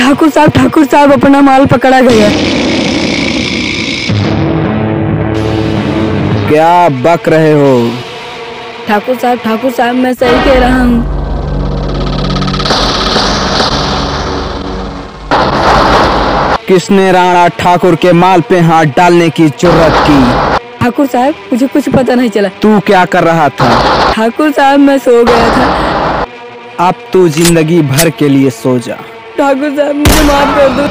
ठाकुर साहब अपना माल पकड़ा गया। क्या बक रहे हो? ठाकुर साहब मैं सही कह रहा हूँ। किसने राणा ठाकुर के माल पे हाथ डालने की जुर्रत की? ठाकुर साहब मुझे कुछ पता नहीं चला। तू क्या कर रहा था? ठाकुर साहब मैं सो गया था। अब तू जिंदगी भर के लिए सो जा। ठाकुर साहब मुझे माफ कर दो।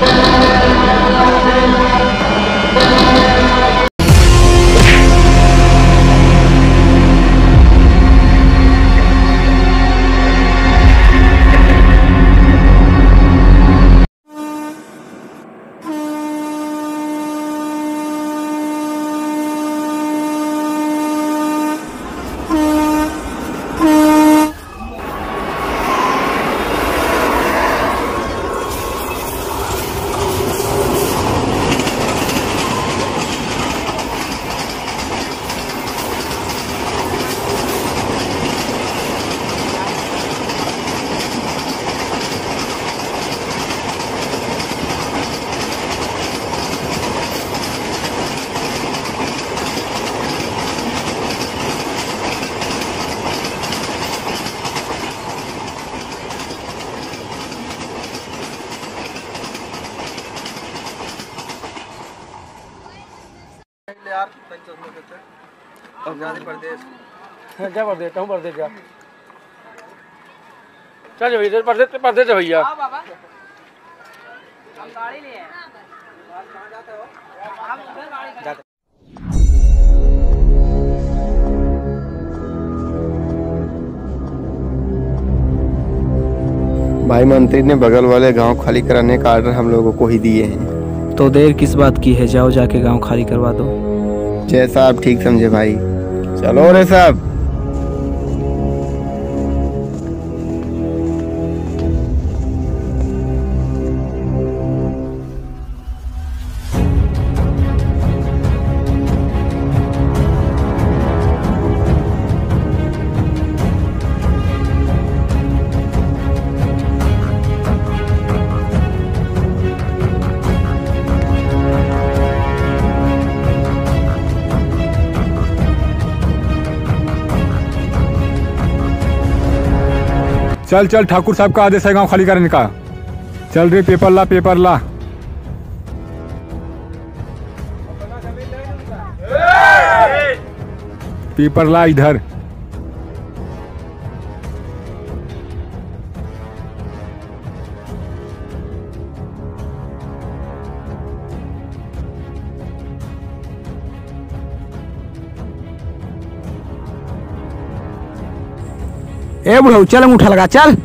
जा परदेश कहूँ परदेश जा चल भैया परदेश भैया। भाई मंत्री ने बगल वाले गांव खाली कराने का आर्डर हम लोगों को ही दिए हैं। तो देर किस बात की है, जाओ जाके गांव खाली करवा दो। जैसा आप ठीक समझे भाई। चलो रे साहब। चल चल, ठाकुर साहब का आदेश है गांव खाली करने का। चल रे, पेपर ला पेपर ला। पेपर ला इधर। ए बुढ़ऊ चल, अंगूठा लगा चल।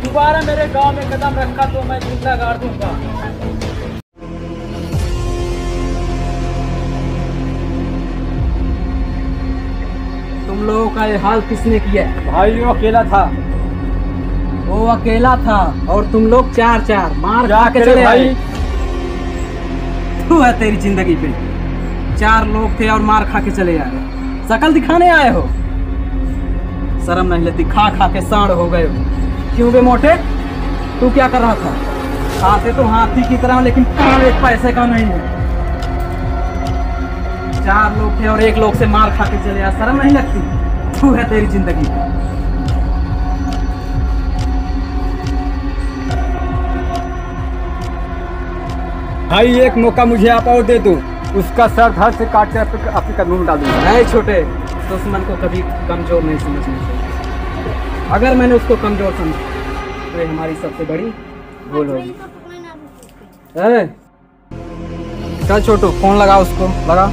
दोबारा मेरे गांव में कदम रखा तो मैं जिंदा गाड़ दूंगा। तुम लोगों का ये हाल किसने किया? भाई वो अकेला था। वो अकेला था और तुम लोग चार चार मार क्या खा के करे चले भाई? आए। तू है तेरी जिंदगी पे। चार लोग थे और मार खा के चले आए। शकल दिखाने आए हो? शर्म नहीं लेती? खा खा के सांड हो गए हो। क्यों बे मोटे, तू क्या कर रहा था? खाते तो हाथी की तरह, लेकिन काम एक पैसे का नहीं है। चार लोग थे और एक लोग से मार खा के चले आए। शर्म नहीं लगती? तू है तेरी जिंदगी। भाई एक मौका मुझे आप और दे दो, उसका सर धड़ से काट के अपने कदमों में डाल दूंगा। नहीं छोटे, दुश्मन को कभी कमजोर नहीं समझना चाहिए। अगर मैंने उसको कमजोर समझा तो ये हमारी सबसे बड़ी भूल होगी। चल छोटू, फोन लगा उसको, लगा।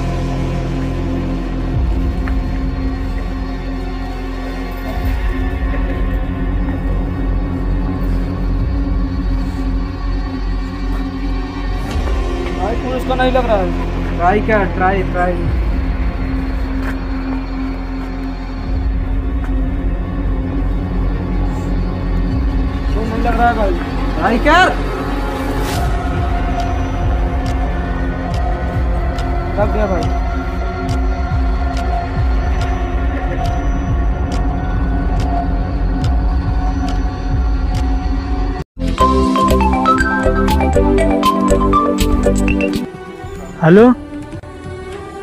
भाई पुलिस को नहीं लग रहा है। ट्राई क्या, ट्राई ट्राई। नहीं लग रहा है भाई। ट्राई कर। लग गया भाई। हेलो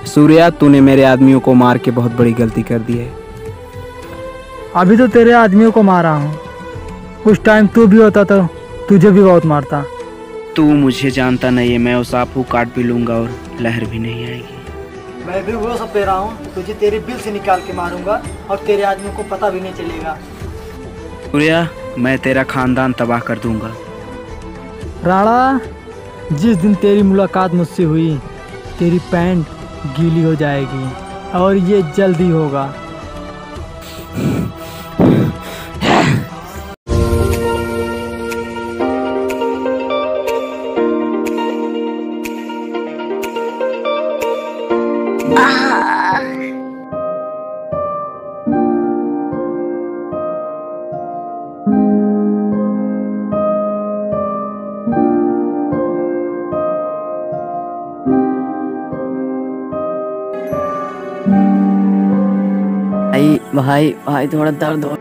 सूर्या, तूने मेरे आदमियों को मार के बहुत बड़ी गलती कर दी है। अभी तो तेरे आदमियों को मारा हूँ, उस टाइम तू भी होता तो तुझे भी बहुत मारता। तू मुझे जानता नहीं है, मैं उस आपको काट भी लूंगा और लहर भी नहीं आएगी। मैं भी वो सब दे रहा हूँ, तुझे तेरे बिल से निकाल के मारूंगा और तेरे आदमियों को पता भी नहीं चलेगा। सूर्या, मैं तेरा खानदान तबाह कर दूंगा। राणा, जिस दिन तेरी मुलाकात मुझसे हुई, तेरी पैंट गीली हो जाएगी और ये जल्दी होगा। भाई भाई थोड़ा दर्द हो।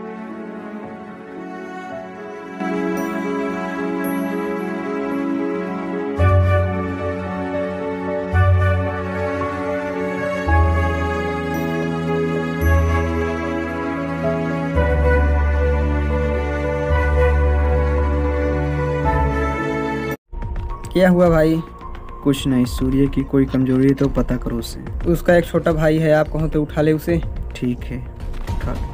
क्या हुआ भाई? कुछ नहीं, सूर्य की कोई कमजोरी है तो पता करो उससे। उसका एक छोटा भाई है, आप कहो तो उठा ले उसे। ठीक है, उठा ले।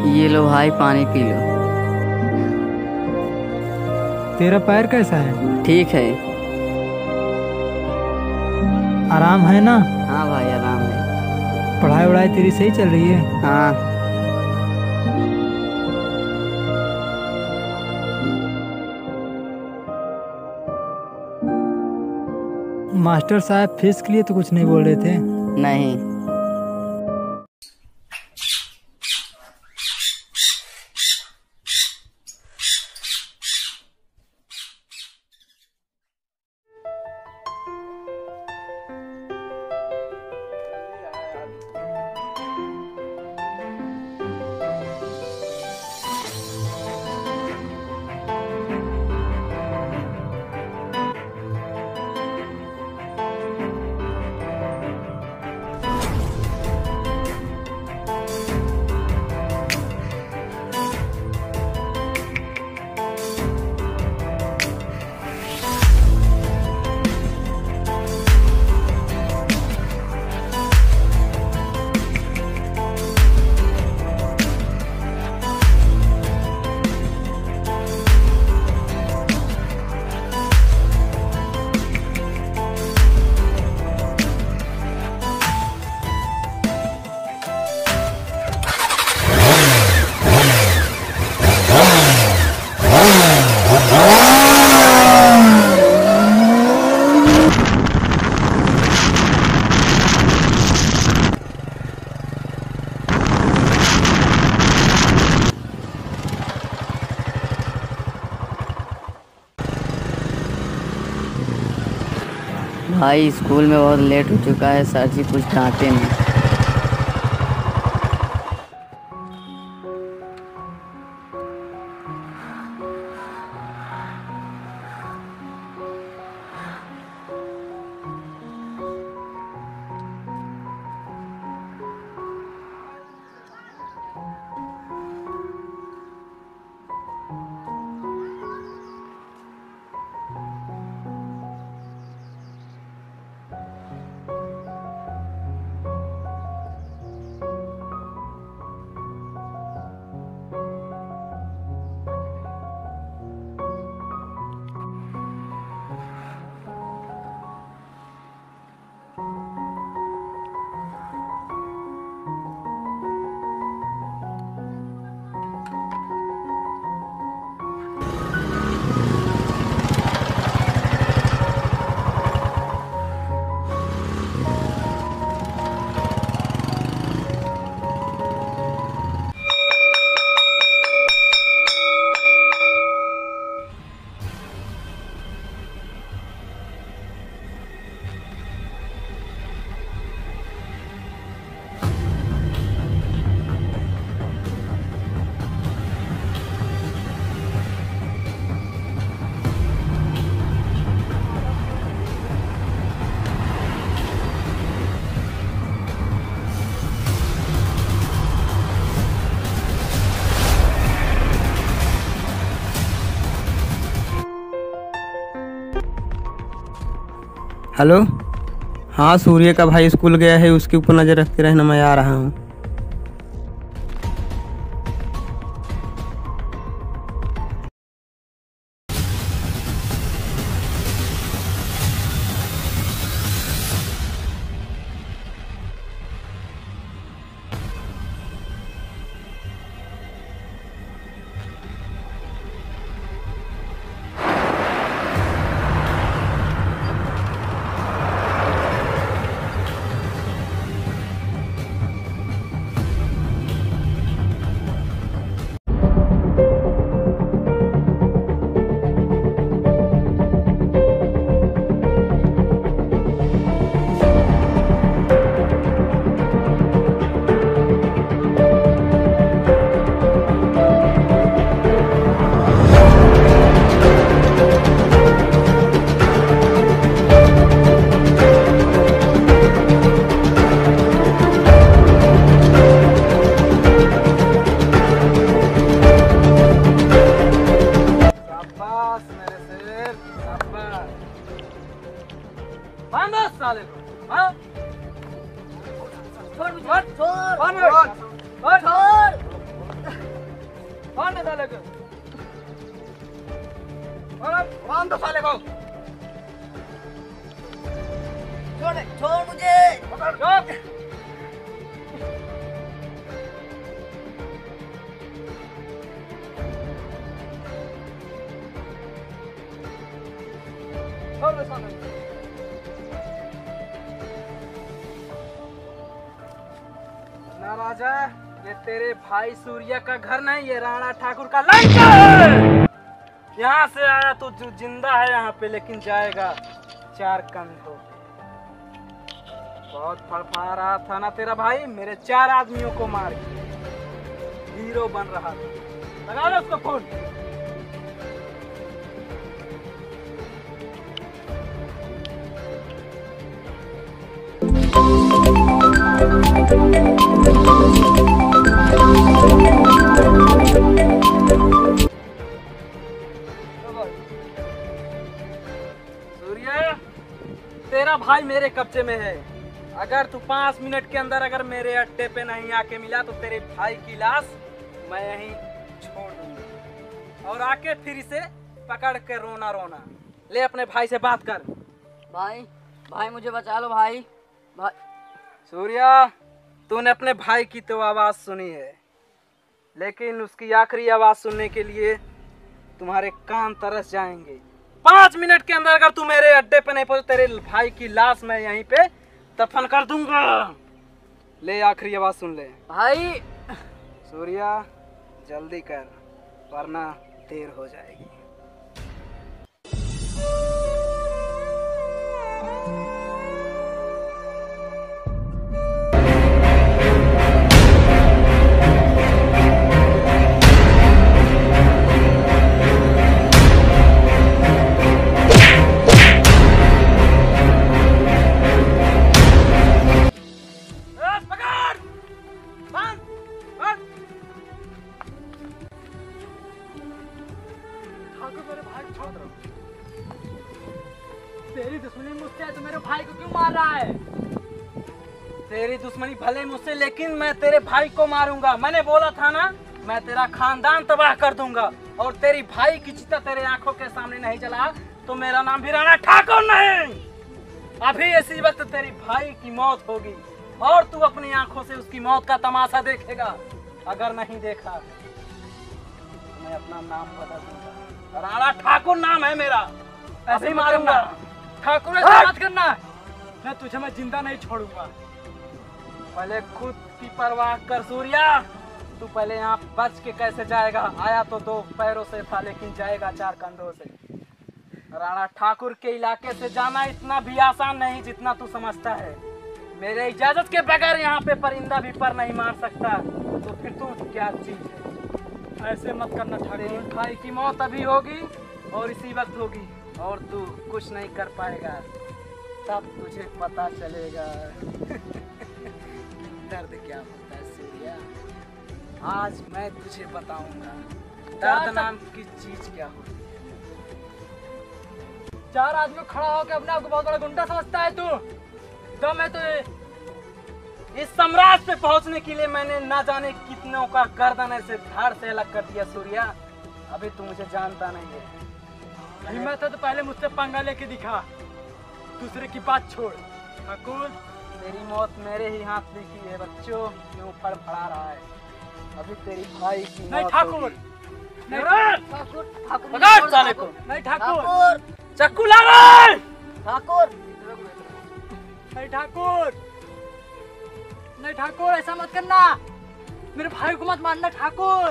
ये लो भाई, पानी पी लो। तेरा पैर कैसा है? ठीक है। आराम है ना? हाँ भाई आराम है। पढ़ाई वढ़ाई तेरी सही चल रही है? हाँ। मास्टर साहब फीस के लिए तो कुछ नहीं बोल रहे थे। नहीं। भाई स्कूल में बहुत लेट हो चुका है, सर जी कुछ डांटे नहीं। हेलो, हाँ सूर्य का भाई स्कूल गया है, उसके ऊपर नज़र रखते रहना, मैं आ रहा हूँ। छोड़ मुझे। राजा, ये तेरे भाई सूर्य का घर नहीं, ये राणा ठाकुर का लंका है। यहाँ से आया तो जो जिंदा है यहाँ पे, लेकिन जाएगा 4 कंधों पे। बहुत फड़फड़ा रहा था ना तेरा भाई, मेरे 4 आदमियों को मार के हीरो बन रहा था। लगा लो उसको फोन। सूर्य, तेरा भाई मेरे कब्जे में है। अगर तू 5 मिनट के अंदर अगर मेरे अड्डे पे नहीं आके मिला तो तेरे भाई की लाश मैं यहीं छोड़ दूंगा और आके फिर इसे पकड़ के रोना रोना। ले अपने भाई से बात कर। भाई भाई मुझे बचा लो भाई। भाई सूर्या, तूने अपने भाई की तो आवाज सुनी है, लेकिन उसकी आखिरी आवाज सुनने के लिए तुम्हारे कान तरस जाएंगे। 5 मिनट के अंदर अगर तू मेरे अड्डे पे नहीं पहुंचे, तेरे भाई की लाश मैं यहीं पे दफन कर दूंगा। ले आखिरी आवाज सुन ले। भाई सूर्या, जल्दी कर वरना देर हो जाएगी। तेरी दुश्मनी मुझसे है तो मेरे भाई को क्यों मार रहा है? तेरी दुश्मनी भले मुझसे, लेकिन मैं तेरे भाई को मारूंगा। मैंने बोला था ना, मैं तेरा खानदान तबाह कर दूंगा। और तेरी भाई की चिता तेरे आंखों के सामने नहीं चला तो मेरा नाम भी राणा ठाकुर नहीं। अभी इसी वक्त तेरी भाई की मौत होगी और तू अपनी आंखों से उसकी मौत का तमाशा देखेगा। अगर नहीं देखा तो मैं अपना नाम बदल दूंगा। राणा ठाकुर नाम है मेरा। ऐसे अभी मारूंगा। ठाकुर ऐसा मत करना, मैं तुझे जिंदा नहीं छोड़ूंगा। पहले खुद की परवाह कर सूर्या। तू पहले यहाँ बच के कैसे जाएगा? आया तो 2 पैरों से था, लेकिन जाएगा 4 कंधों से। राणा ठाकुर के इलाके से जाना इतना भी आसान नहीं जितना तू समझता है। मेरे इजाजत के बगैर यहाँ पे परिंदा भी पर नहीं मार सकता। तो फिर तू क्या चीज है? ऐसे मत करना तेरे ठाकुर। भाई की मौत अभी होगी और इसी वक्त होगी और तू कुछ नहीं कर पाएगा। तब तुझे पता चलेगा दर्द क्या होता है सूर्या। आज मैं तुझे बताऊंगा दर्द नाम की चीज क्या होती है। 4 आदमी खड़ा होकर अपने आप को बहुत बड़ा गुंडा समझता है तू? दम है तुझे? इस साम्राज्य पे पहुंचने के लिए मैंने ना जाने कितनों का गर्दन ऐसे धाड़ से अलग कर दिया सूर्या। अभी तू मुझे जानता नहीं है। हिम्मत है तो पहले मुझसे पंगा लेके दिखा, दूसरे की बात छोड़। ठाकुर, तेरी मौत मेरे ही हाथ लिखी है बच्चों। क्यों फड़फड़ा रहा है? अभी तेरी भाई की नहीं मौत ठाकुर, होगी। नहीं ठाकुर ठाकुर मुझे पकड़ छोड़ दो, साले ठाकुर। को। नहीं ठाकुर, ठाकुर चक्कू लगा। ठाकुर नहीं ठाकुर, नहीं ठाकुर, ऐसा मत करना। मेरे भाई को मत मारना ठाकुर।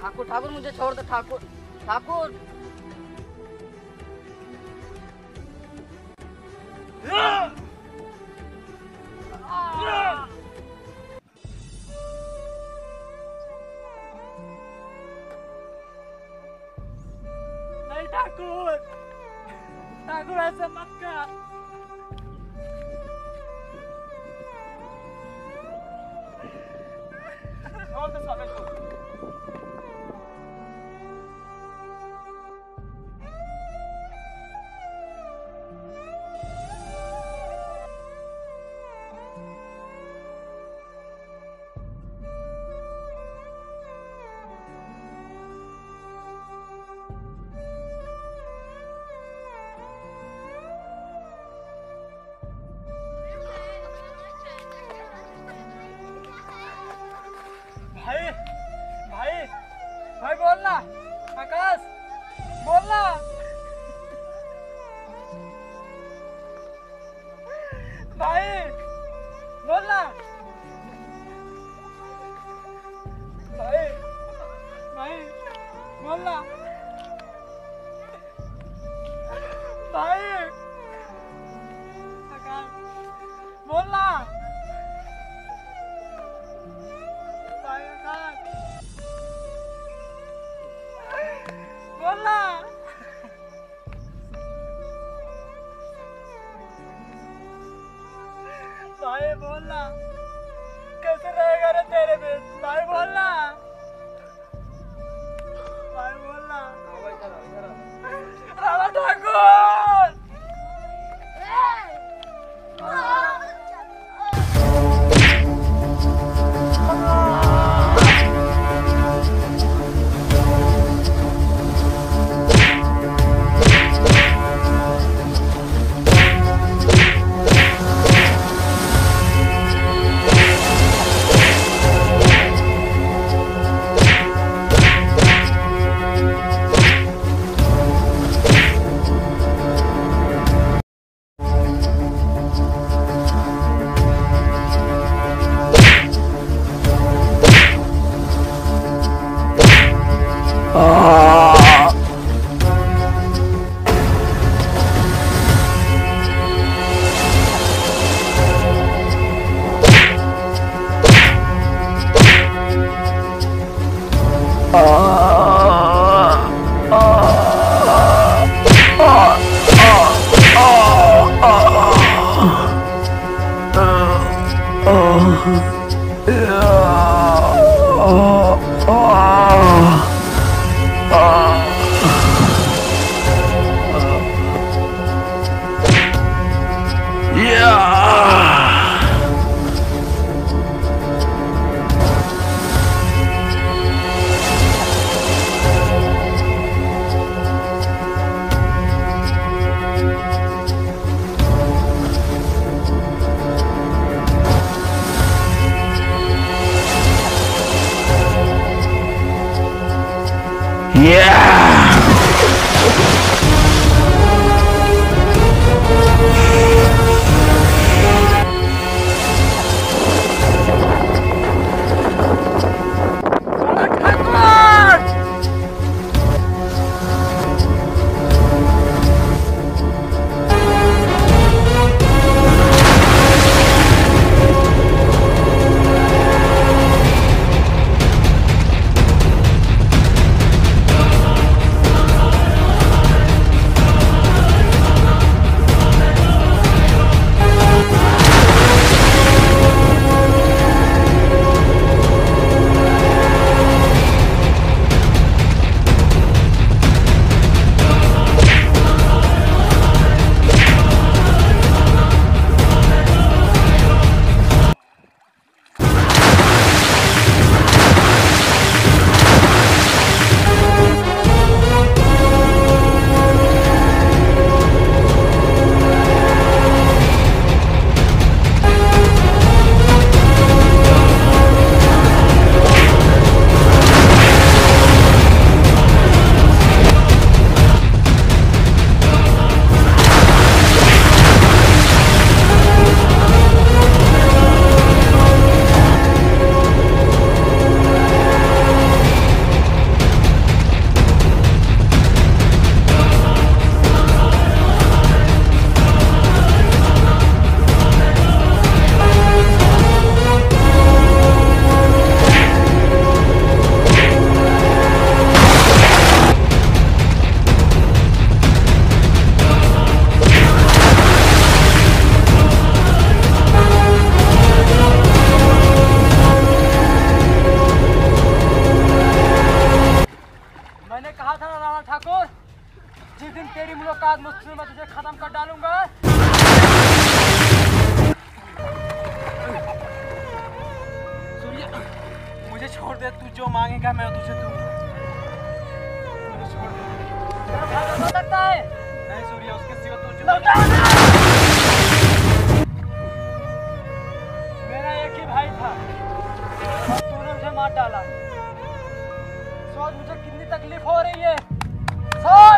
ठाकुर ठाकुर मुझे छोड़ दो ठाकुर। ठाकुर नहीं ठाकुर, ठाकुर ऐसा मत कर। छोड़ दे साले को। बोलना भाई, बोलना भाई, बोलना भाई, बोलना कैसे रहेगा रे तेरे बिन भाई, बोलना भाई, बोलना राणा ठाकुर। मुलाकात मुझसे मैं तुझे खत्म कर डालूंगा। सूर्य मुझे छोड़ दे, तू जो मांगेगा मैं तुझे दूंगा। मुझे छोड़ दे। तेरा भाई हो सकता है? नहीं सूर्य, उसके सिवा तू जो मेरा एक ही भाई था और तूने उसे मार डाला। सोच मुझे कितनी तकलीफ हो रही है। सोच